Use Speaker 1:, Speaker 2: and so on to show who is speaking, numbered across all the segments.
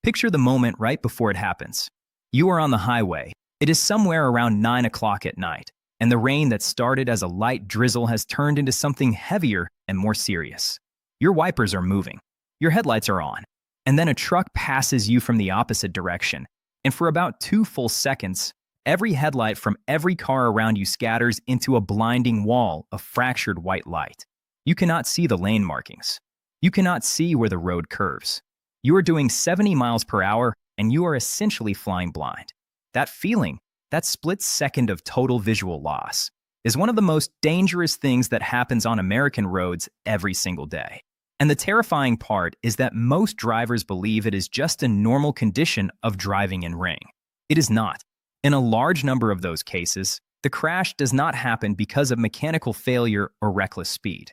Speaker 1: Picture the moment right before it happens. You are on the highway. It is somewhere around 9 o'clock at night, and the rain that started as a light drizzle has turned into something heavier and more serious. Your wipers are moving. Your headlights are on. And then a truck passes you from the opposite direction. And for about 2 full seconds, every headlight from every car around you scatters into a blinding wall of fractured white light. You cannot see the lane markings. You cannot see where the road curves. You are doing 70 miles per hour, and you are essentially flying blind. That feeling, that split second of total visual loss, is one of the most dangerous things that happens on American roads every single day. And the terrifying part is that most drivers believe it is just a normal condition of driving in rain. It is not. In a large number of those cases, the crash does not happen because of mechanical failure or reckless speed.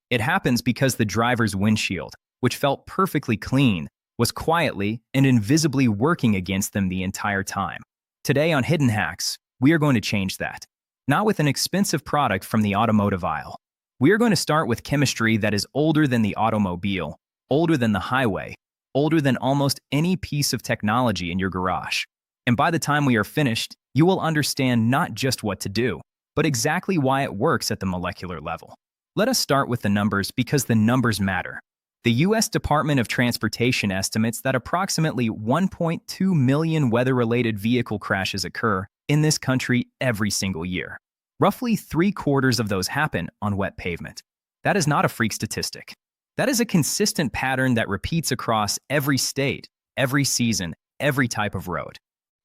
Speaker 1: It happens because the driver's windshield, which felt perfectly clean, was quietly and invisibly working against them the entire time. Today on Hidden Hacks, we are going to change that. Not with an expensive product from the automotive aisle. We are going to start with chemistry that is older than the automobile, older than the highway, older than almost any piece of technology in your garage. And by the time we are finished, you will understand not just what to do, but exactly why it works at the molecular level. Let us start with the numbers because the numbers matter. The U.S. Department of Transportation estimates that approximately 1.2 million weather-related vehicle crashes occur in this country every single year. Roughly 3/4 of those happen on wet pavement. That is not a freak statistic. That is a consistent pattern that repeats across every state, every season, every type of road.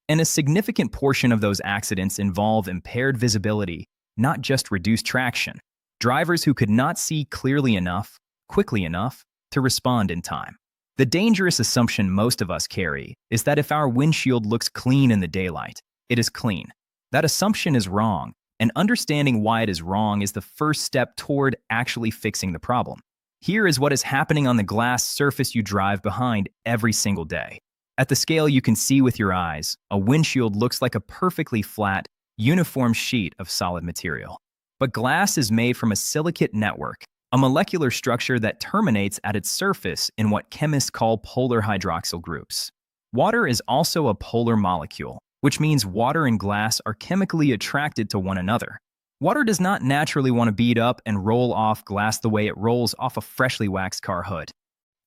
Speaker 1: And a significant portion of those accidents involve impaired visibility, not just reduced traction. Drivers who could not see clearly enough, quickly enough, to respond in time. The dangerous assumption most of us carry is that if our windshield looks clean in the daylight, it is clean. That assumption is wrong, and understanding why it is wrong is the first step toward actually fixing the problem. Here is what is happening on the glass surface you drive behind every single day. At the scale you can see with your eyes, a windshield looks like a perfectly flat, uniform sheet of solid material. But glass is made from a silicate network, a molecular structure that terminates at its surface in what chemists call polar hydroxyl groups. Water is also a polar molecule, which means water and glass are chemically attracted to one another. Water does not naturally want to beat up and roll off glass the way it rolls off a freshly waxed car hood.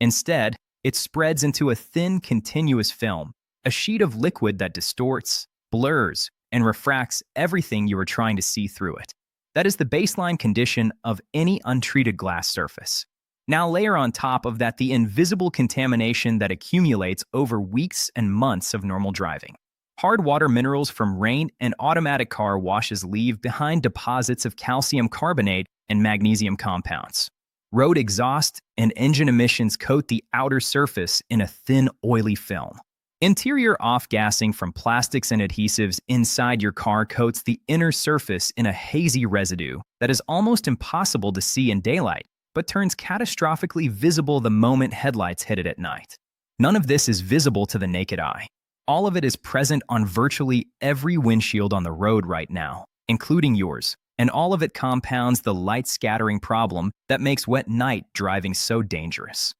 Speaker 1: Instead, it spreads into a thin, continuous film, a sheet of liquid that distorts, blurs, and refracts everything you are trying to see through it. That is the baseline condition of any untreated glass surface. Now layer on top of that the invisible contamination that accumulates over weeks and months of normal driving. Hard water minerals from rain and automatic car washes leave behind deposits of calcium carbonate and magnesium compounds. Road exhaust and engine emissions coat the outer surface in a thin, oily film. Interior off-gassing from plastics and adhesives inside your car coats the inner surface in a hazy residue that is almost impossible to see in daylight, but turns catastrophically visible the moment headlights hit it at night. None of this is visible to the naked eye. All of it is present on virtually every windshield on the road right now, including yours, and all of it compounds the light scattering problem that makes wet night driving so dangerous.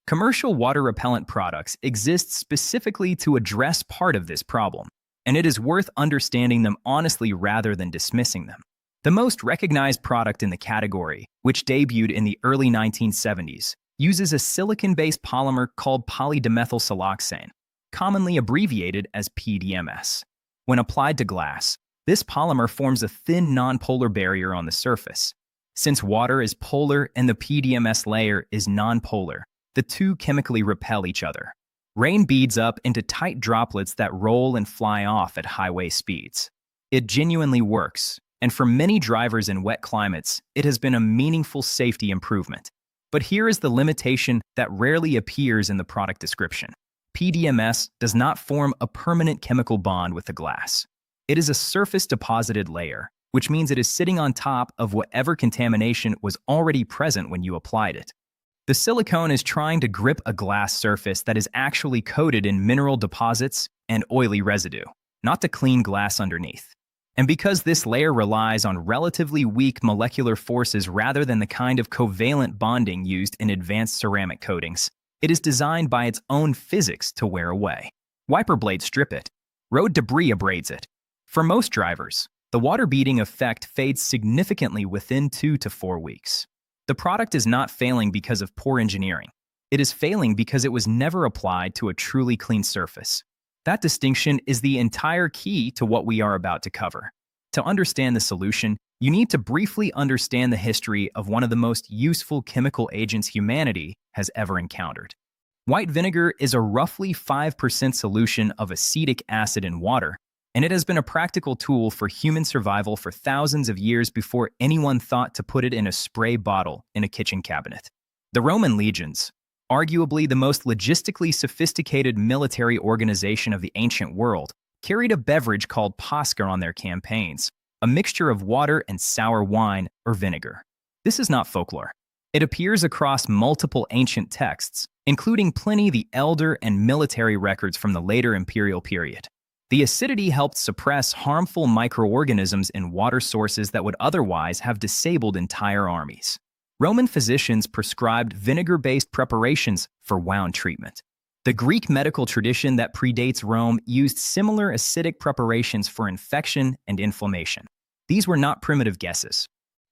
Speaker 1: Commercial water-repellent products exist specifically to address part of this problem, and it is worth understanding them honestly rather than dismissing them. The most recognized product in the category, which debuted in the early 1970s, uses a silicon-based polymer called polydimethylsiloxane, commonly abbreviated as PDMS. When applied to glass, this polymer forms a thin nonpolar barrier on the surface. Since water is polar and the PDMS layer is nonpolar, the two chemically repel each other. Rain beads up into tight droplets that roll and fly off at highway speeds. It genuinely works, and for many drivers in wet climates, it has been a meaningful safety improvement. But here is the limitation that rarely appears in the product description. PDMS does not form a permanent chemical bond with the glass. It is a surface-deposited layer, which means it is sitting on top of whatever contamination was already present when you applied it. The silicone is trying to grip a glass surface that is actually coated in mineral deposits and oily residue, not to clean glass underneath. And because this layer relies on relatively weak molecular forces rather than the kind of covalent bonding used in advanced ceramic coatings, It is designed by its own physics to wear away. Wiper blades strip it. Road debris abrades it. For most drivers, the water-beading effect fades significantly within 2 to 4 weeks. The product is not failing because of poor engineering. It is failing because it was never applied to a truly clean surface. That distinction is the entire key to what we are about to cover. To understand the solution, you need to briefly understand the history of one of the most useful chemical agents humanity has ever encountered. White vinegar is a roughly 5% solution of acetic acid in water, and it has been a practical tool for human survival for thousands of years before anyone thought to put it in a spray bottle in a kitchen cabinet. The Roman legions, arguably the most logistically sophisticated military organization of the ancient world, carried a beverage called posca on their campaigns, a mixture of water and sour wine or vinegar. This is not folklore. It appears across multiple ancient texts, including Pliny the Elder and military records from the later imperial period. The acidity helped suppress harmful microorganisms in water sources that would otherwise have disabled entire armies. Roman physicians prescribed vinegar-based preparations for wound treatment. The Greek medical tradition that predates Rome used similar acidic preparations for infection and inflammation. These were not primitive guesses.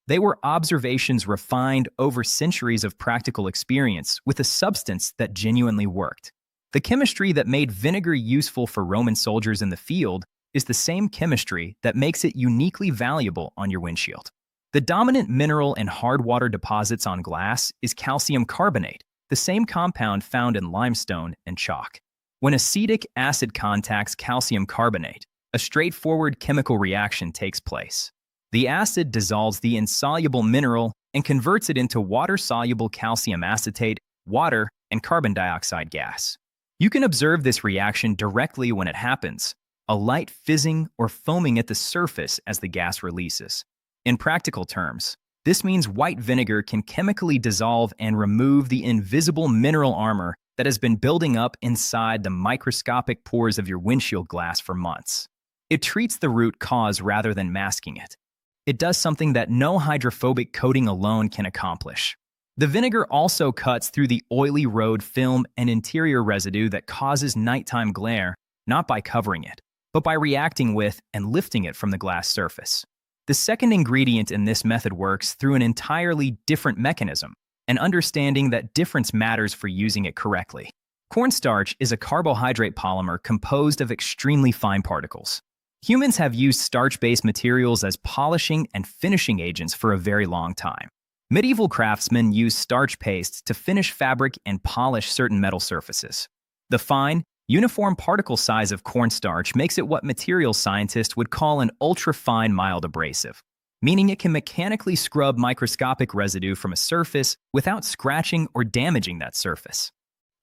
Speaker 1: They were observations refined over centuries of practical experience with a substance that genuinely worked. The chemistry that made vinegar useful for Roman soldiers in the field is the same chemistry that makes it uniquely valuable on your windshield. The dominant mineral in hard water deposits on glass is calcium carbonate, the same compound found in limestone and chalk. When acetic acid contacts calcium carbonate, a straightforward chemical reaction takes place. The acid dissolves the insoluble mineral and converts it into water-soluble calcium acetate, water, and carbon dioxide gas. You can observe this reaction directly when it happens, a light fizzing or foaming at the surface as the gas releases. In practical terms, this means white vinegar can chemically dissolve and remove the invisible mineral armor that has been building up inside the microscopic pores of your windshield glass for months. It treats the root cause rather than masking it. It does something that no hydrophobic coating alone can accomplish. The vinegar also cuts through the oily road film and interior residue that causes nighttime glare, not by covering it, but by reacting with and lifting it from the glass surface. The second ingredient in this method works through an entirely different mechanism, and understanding that difference matters for using it correctly. Cornstarch is a carbohydrate polymer composed of extremely fine particles. Humans have used starch-based materials as polishing and finishing agents for a very long time. Medieval craftsmen used starch paste to finish fabric and polish certain metal surfaces. The fine, uniform particle size of cornstarch makes it what materials scientists would call an ultra-fine mild abrasive, meaning it can mechanically scrub microscopic residue from a surface without scratching or damaging that surface.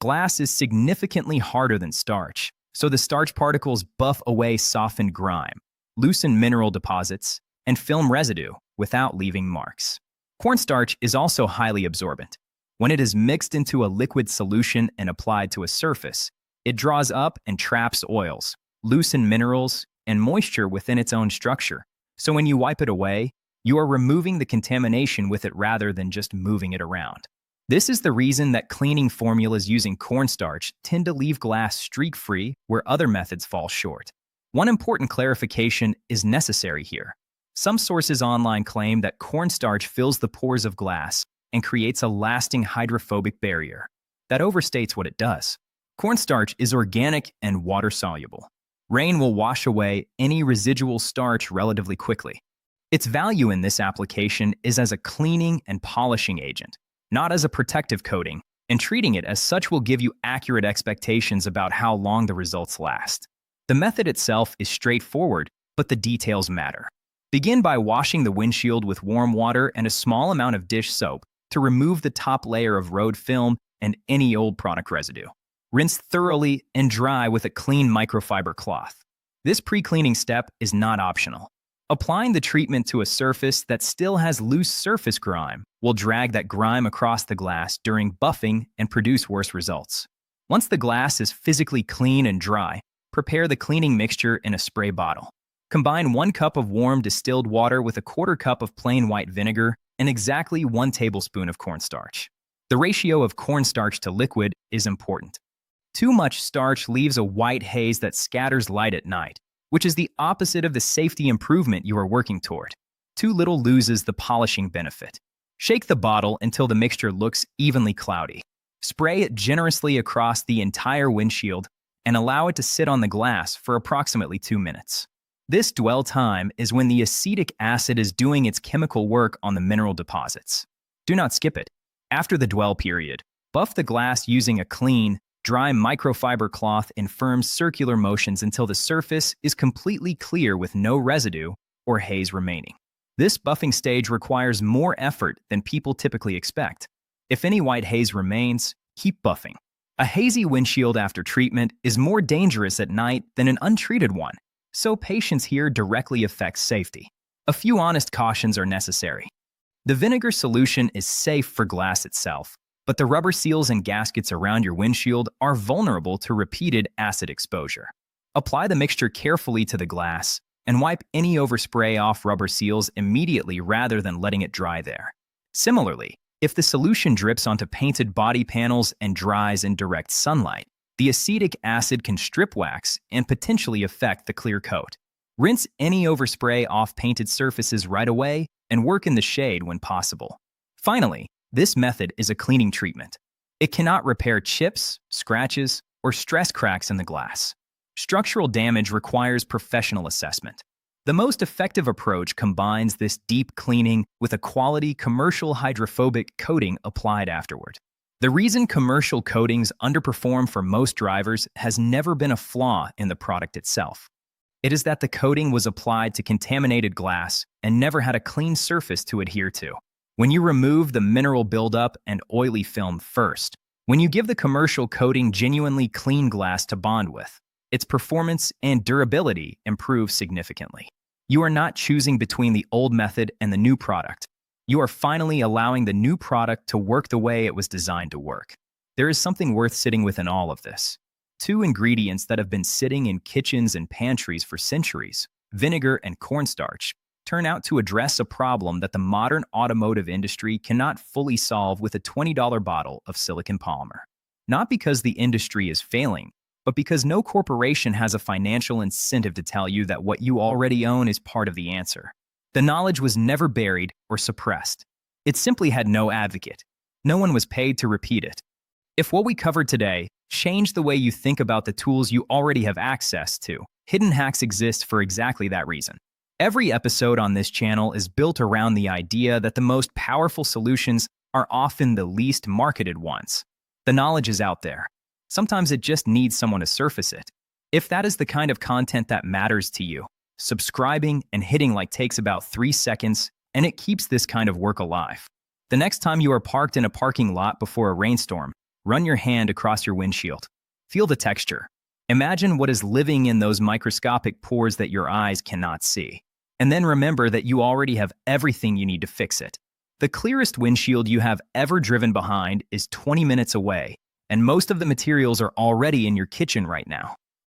Speaker 1: Glass is significantly harder than starch, so the starch particles buff away softened grime, loosen mineral deposits, and film residue without leaving marks. Cornstarch is also highly absorbent. When it is mixed into a liquid solution and applied to a surface, it draws up and traps oils, loosen minerals, and moisture within its own structure. So when you wipe it away, you are removing the contamination with it rather than just moving it around. This is the reason that cleaning formulas using cornstarch tend to leave glass streak-free where other methods fall short. One important clarification is necessary here. Some sources online claim that cornstarch fills the pores of glass and creates a lasting hydrophobic barrier. That overstates what it does. Cornstarch is organic and water-soluble. Rain will wash away any residual starch relatively quickly. Its value in this application is as a cleaning and polishing agent, not as a protective coating, and treating it as such will give you accurate expectations about how long the results last. The method itself is straightforward, but the details matter. Begin by washing the windshield with warm water and a small amount of dish soap to remove the top layer of road film and any old product residue. Rinse thoroughly and dry with a clean microfiber cloth. This pre-cleaning step is not optional. Applying the treatment to a surface that still has loose surface grime will drag that grime across the glass during buffing and produce worse results. Once the glass is physically clean and dry, prepare the cleaning mixture in a spray bottle. Combine 1 cup of warm distilled water with a 1/4 cup of plain white vinegar and exactly 1 tablespoon of cornstarch. The ratio of cornstarch to liquid is important. Too much starch leaves a white haze that scatters light at night, which is the opposite of the safety improvement you are working toward. Too little loses the polishing benefit. Shake the bottle until the mixture looks evenly cloudy. Spray it generously across the entire windshield and allow it to sit on the glass for approximately 2 minutes. This dwell time is when the acetic acid is doing its chemical work on the mineral deposits. Do not skip it. After the dwell period, buff the glass using a clean, dry microfiber cloth in firm circular motions until the surface is completely clear with no residue or haze remaining. This buffing stage requires more effort than people typically expect. If any white haze remains, keep buffing. A hazy windshield after treatment is more dangerous at night than an untreated one, so patience here directly affects safety. A few honest cautions are necessary. The vinegar solution is safe for glass itself, but the rubber seals and gaskets around your windshield are vulnerable to repeated acid exposure. Apply the mixture carefully to the glass and wipe any overspray off rubber seals immediately rather than letting it dry there. Similarly, if the solution drips onto painted body panels and dries in direct sunlight, the acetic acid can strip wax and potentially affect the clear coat. Rinse any overspray off painted surfaces right away and work in the shade when possible. Finally, this method is a cleaning treatment. It cannot repair chips, scratches, or stress cracks in the glass. Structural damage requires professional assessment. The most effective approach combines this deep cleaning with a quality commercial hydrophobic coating applied afterward. The reason commercial coatings underperform for most drivers has never been a flaw in the product itself. It is that the coating was applied to contaminated glass and never had a clean surface to adhere to. When you remove the mineral buildup and oily film first, when you give the commercial coating genuinely clean glass to bond with, its performance and durability improve significantly. You are not choosing between the old method and the new product. You are finally allowing the new product to work the way it was designed to work. There is something worth sitting with in all of this. 2 ingredients that have been sitting in kitchens and pantries for centuries, vinegar and cornstarch, turn out to address a problem that the modern automotive industry cannot fully solve with a $20 bottle of silicone polymer. Not because the industry is failing, but because no corporation has a financial incentive to tell you that what you already own is part of the answer. The knowledge was never buried or suppressed. It simply had no advocate. No one was paid to repeat it. If what we covered today changed the way you think about the tools you already have access to, hidden hacks exist for exactly that reason. Every episode on this channel is built around the idea that the most powerful solutions are often the least marketed ones. The knowledge is out there. Sometimes it just needs someone to surface it. If that is the kind of content that matters to you, subscribing and hitting like takes about 3 seconds, and it keeps this kind of work alive. The next time you are parked in a parking lot before a rainstorm, run your hand across your windshield. Feel the texture. Imagine what is living in those microscopic pores that your eyes cannot see. And then remember that you already have everything you need to fix it. The clearest windshield you have ever driven behind is 20 minutes away, and most of the materials are already in your kitchen right now.